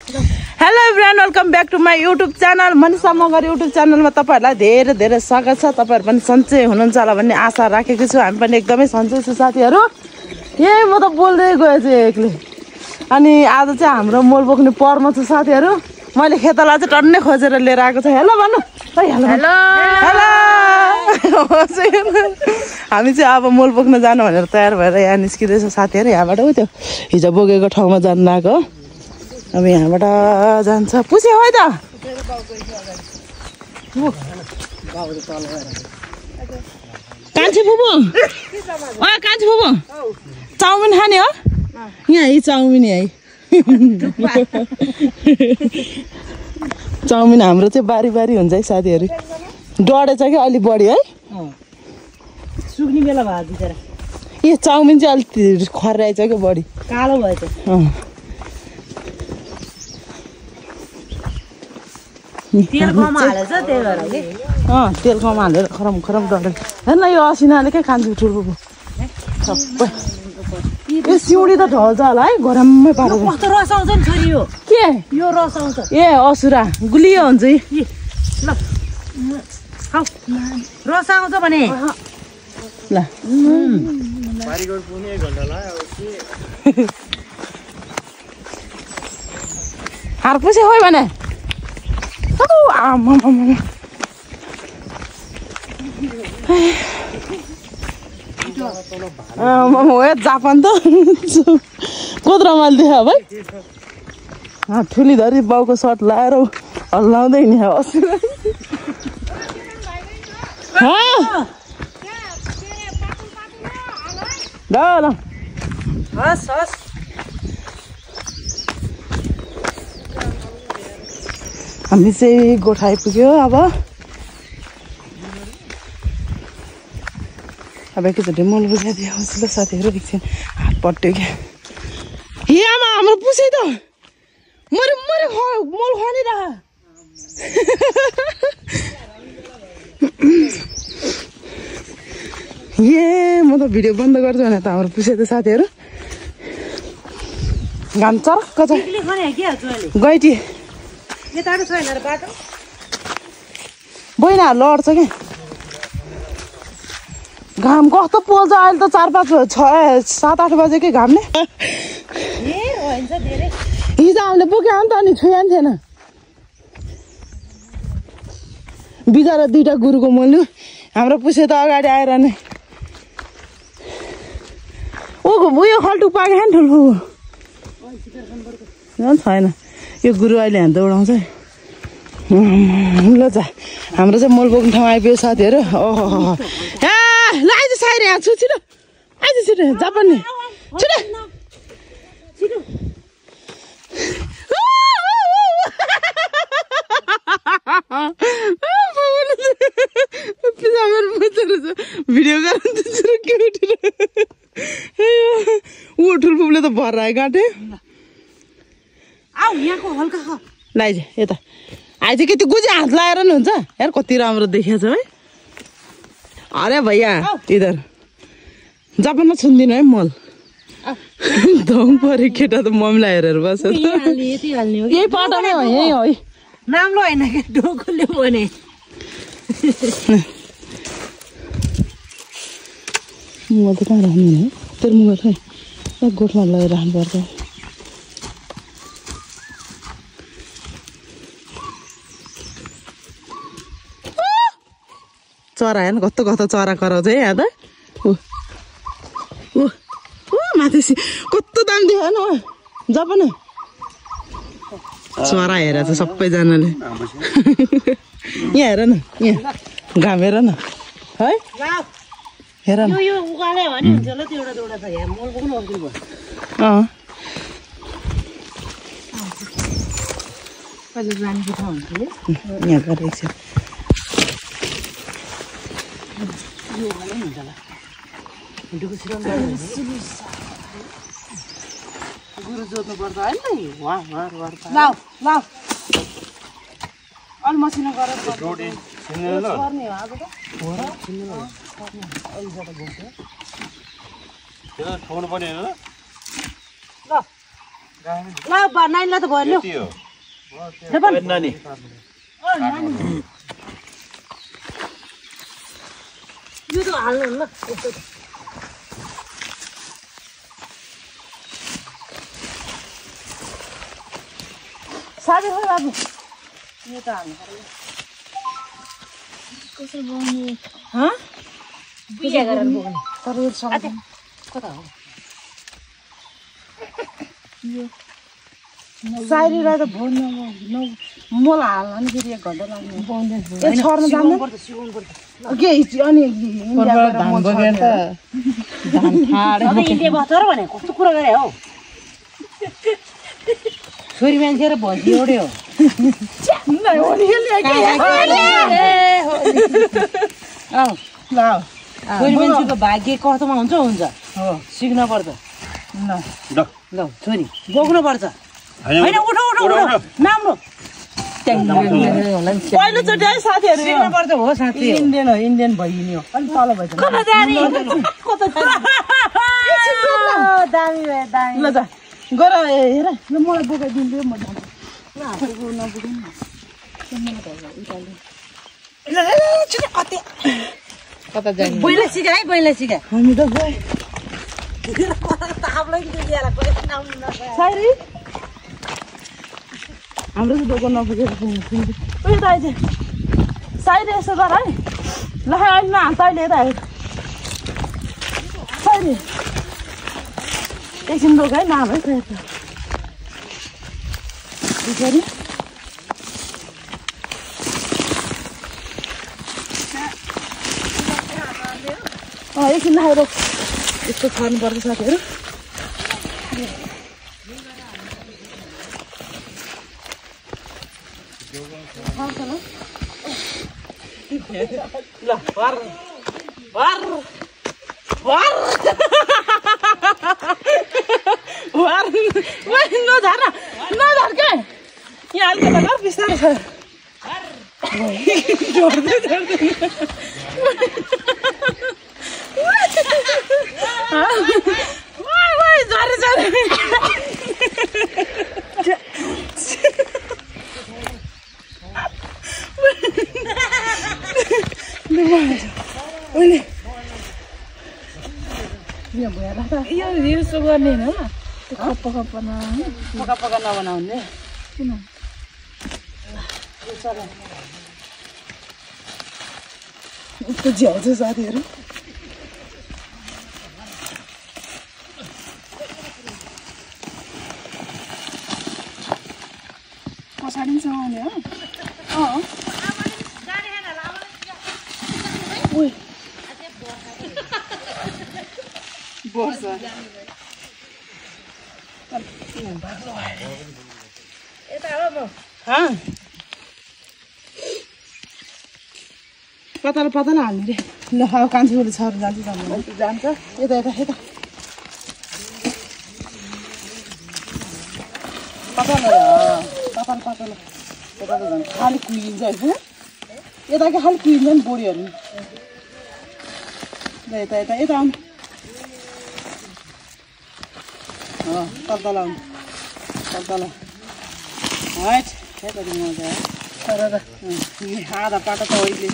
Hello everyone, welcome back to my YouTube channel. Manisha Magar YouTube च्यानलमा तपाईँहरूलाई धेरै धेरै स्वागत छ। तपाईँहरू पनि सन्चै हुनुहुन्छ होला भन्ने आशा राखेको छु। हामी पनि एकदमै सन्चै छु साथीहरू। यही म त बोल्दै गएँ चाहिँ एक्लै। अनि आज चाहिँ हाम्रो मोल बोक्ने पर्व छ साथीहरू। मैले खेतला चाहिँ टन्नै खोजेर लिएर आएको छ। हेलो भन्नु। Hello hello hello. हामी चाहिँ अब मोल बोक्न जानु भनेर तयार भएर यहाँ निस्किँदैछ साथीहरू। यहाँबाट उ त्यो हिजो बोकेको ठाउँमा जानु लाग्यो। अब यहाँबाट जान्छ पुसे हो त कान्छी फुपू। कान्छी फुपू चाउमिन खाने हो? यहाँ है चाउमिन है। चाउमिन हाम्रो चाहिँ बारी बारी हुन्छ है साथीहरू। डढेछ कि अलिक बढी है। सुक्ने बेला भयो बिचरा। ए चाउमिन चाहिँ अलिक खर्राएछ कि बढी कालो भएछ। तेल कम हालेछ त्यही भएर कि। तेल कम हालेर खरम खरम डढेछ। हेर्न यो असिनाले के खान्छ ठुलो सबै। यो सिउँडी त ढल्छ होला है गरममै पारेर। कस्तो रस आउँछ नि छोरी यो। के यो रस आउँछ। ए असुरा गुलियो हुन्छ है। ल खाऊ रस आउँछ भने ल हारपुसे हो भने जापान त कोद्रामाल देखा भाइ। ठुली धरी बाउको सर्ट लाएर हल्लाउँदै नि असुरा। ल हस् हस्। हामी चाहिँ गोठा आइपुग्यो। अब एकैचोटि मल बुझाइदियो ल साथीहरू। एकछिन हात पट्यो क्या। हे आमा हाम्रो पुसै त मरे मरे मल खनिरह। ए म त भिडियो बन्द गर्छु भने त हाम्रो पुसै त साथीहरू। घाम चरक्क छ। गइटी बहिना लड्छ क्या। घाम कस्तो पोल्छ अहिले त 4-5 6 7-8 बजेकै घामले। हिजो हामीले बोक्यो नि त अनि छुया नि थिएन। बिचरा 2टा गुरुको मोल्यो। हाम्रो पुसे त अगाडि आएर नै उयो खल्टुक पाके नि ठुल्ठुलो छैन। यो गुरु अहिले हात दौडाउँछ। ल जा हाम्रो चाहिँ मोल बोक्ने ठाउँ आइपुग्यो साथीहरू। ओहो ल आइज साइर यहाँ छु छिटो आइज छिटो जापान नि छिटो। भिडियो ऊ ठुल्पुले त भर आयो काटे। लाइज यता आइज कि त्यो गुजी हात लगाएर नि हुन्छ। यार कति राम्रो देखिएको छ है। अरे भैया इधर जापानमा छुन्दिनु है मल। धङ पऱ्यो केटा त मम्मीलाई हेरेर बस्छ। यही पाटामै हो यही हो। नाम्लो होइन कि डोकोले भने मुगा त कहाँ राख्नु है। तेरो मुगा खै गोठमा लगेर राख्नुपर्छ। चरा हेर्नु कस्तो कस्तो चरा कराउँछ है यहाँ त। माथि कस्तो दाम दियो हेर्नु जापान। चरा हेरेर चाहिँ सबैजनाले। यहाँ हेर न यहाँ घाम हेर न है। हेर न यो उकाले भने हुन्छ ल। त्यो एउटा छ यहाँ मोल बोक्नु अघि भयो। कहिले जानेको ठाउँ हुन्छ यहाँ गरेको छ। यो उकाले हुन्छ ल। गुरु जोत्नु पर्छ होइन ल ल अलि मसिनो गरेर पर्ने हो आज त ठोक्नु पर्ने होइन ल ल नानीलाई त भयो यति हो नानी यो त हाल्नु ल साबे हो बाबु यो त हाल्नु पर्यो कसरी बोल्नु ह बिहा गरेर बोक्नु तर सँग कता हो साइरीलाई त भोन मोल हाल्न नि फेरि 1 घन्टा लाग्ने ए छर्न जान्दैन पर्छ सिकाउनु पर्छ के अनि धान बगेर त धान फाड अब इन्डिया बस्छ र भने कस्तो कुरा गरे हौ छोरी मान्छे र भन्छी एउटै हो नै हो नि ल छोरी मान्छेको भाग्य कस्तोमा हुन्छ हुन्छ हो सिक्न पर्छ ल ल छोरी बोक्नु पर्छ होइन उठो उठो उठो नाम्रो पहिलोचोटि है साथीहरू सिक्न पर्छ हो साथी इन्डियन हो इन्डियन भइनी हो अनि तल भइछ कता जाने दामी भयो दामी ल जा गर हेर ल मलाई बोकाइदिन्छु म जान्छु कता जाने बैलाई सिका है बैलाई सिका हामी त गए साइरी हाम्रो चाहिँ दोकान नपुगेर उयो त आइज साइरी यसो गर है ल अहिले नहाल्छ अहिले यता हेर साइरी एकछिन रोक है नाम है पछाडि एकछिन नखाइ रोक यस्तो छर्नुपर्छ साथीहरू ल भर भर भर भर नझर नझर के यहाँ अलिक त घर बिस्तारै छ जोड्दै जोड्दै झरे झरे यो रिल्सो गर्ने होइन खप्प खप्प पका पका नबनाउने किन यस्तो झ्याउ छ साथीहरू पछाडि पनि समाउने हो वर्ष पतला पतला हाल्ने रे ल अब कान्छीले छर जान्छ जान्छ यता यता यता पतला पतला पतला यता त झन् खालि कुहिन्छ होइन यता के खालि कुहिन्छ नि बोडीहरू ल यता यता यता आउनु तलतल आउनु तलतल हाइट यता दिनु मजा तर आधा पाटो त अहिले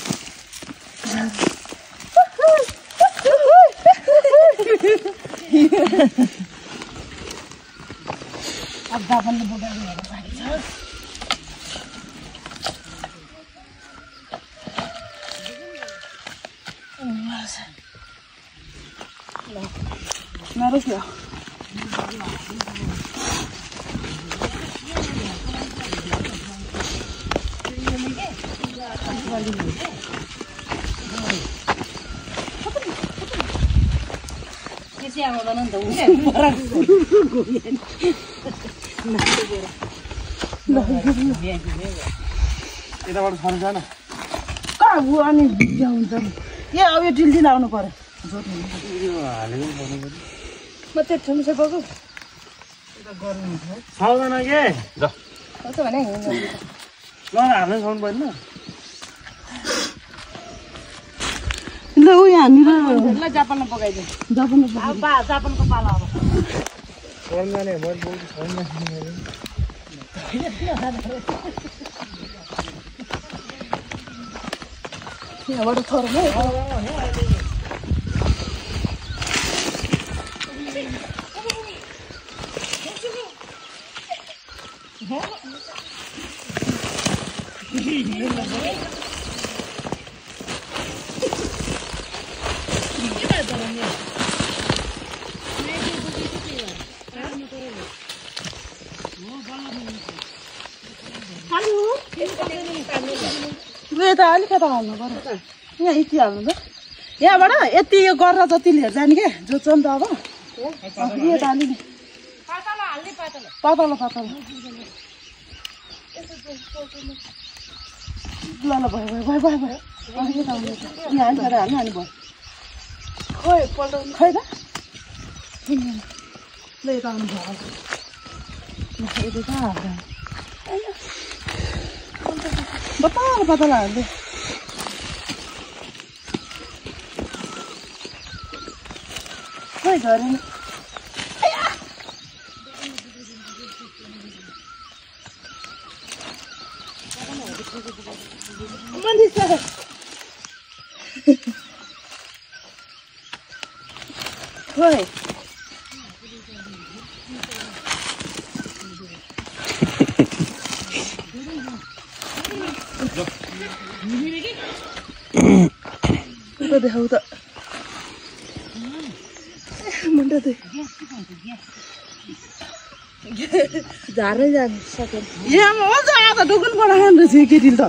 अब दापनले बोकाइदिनु बाँकी छ नरोस् ल आउँदैन नि त यताबाट छर्न जान कहाँ अनि बिहा हुन्छ नि ए अब यो डिल्डिल आउनु पर्यो म त्यो ठुम्से गएको छर्दैन के कस्तो भने ल हाल्नै छर्नु पर्दैन ल ऊ यहाँनिर ल जापानमा पकाइदिउँ जापानको जापानको पालो अब जाने मैले बोल्छु छैन यहाँबाट थर्म यता अलिक यता हाल्नु पर्यो यहाँ यति हाल्नु त यहाँबाट यति यो गरेर जति लिएर जाने क्या जोत्छ नि त अब यता अलिक पातलो पातलो ल ल भयो भयो भयो भयो भयो यता आउनु यहाँ हाल्नु हाल्नु हाल्नु भयो खोइ पल्टाउनु खै त ल यता आउनु भयो यता कहाँ हाल्छ बताल बताल हाल्दै खै झरेन खोइ देखाउ त मुन्टा त झारै जानु सक्यो यहाँ अझ आधा डोकन पठाउनु रहेछ केटीले त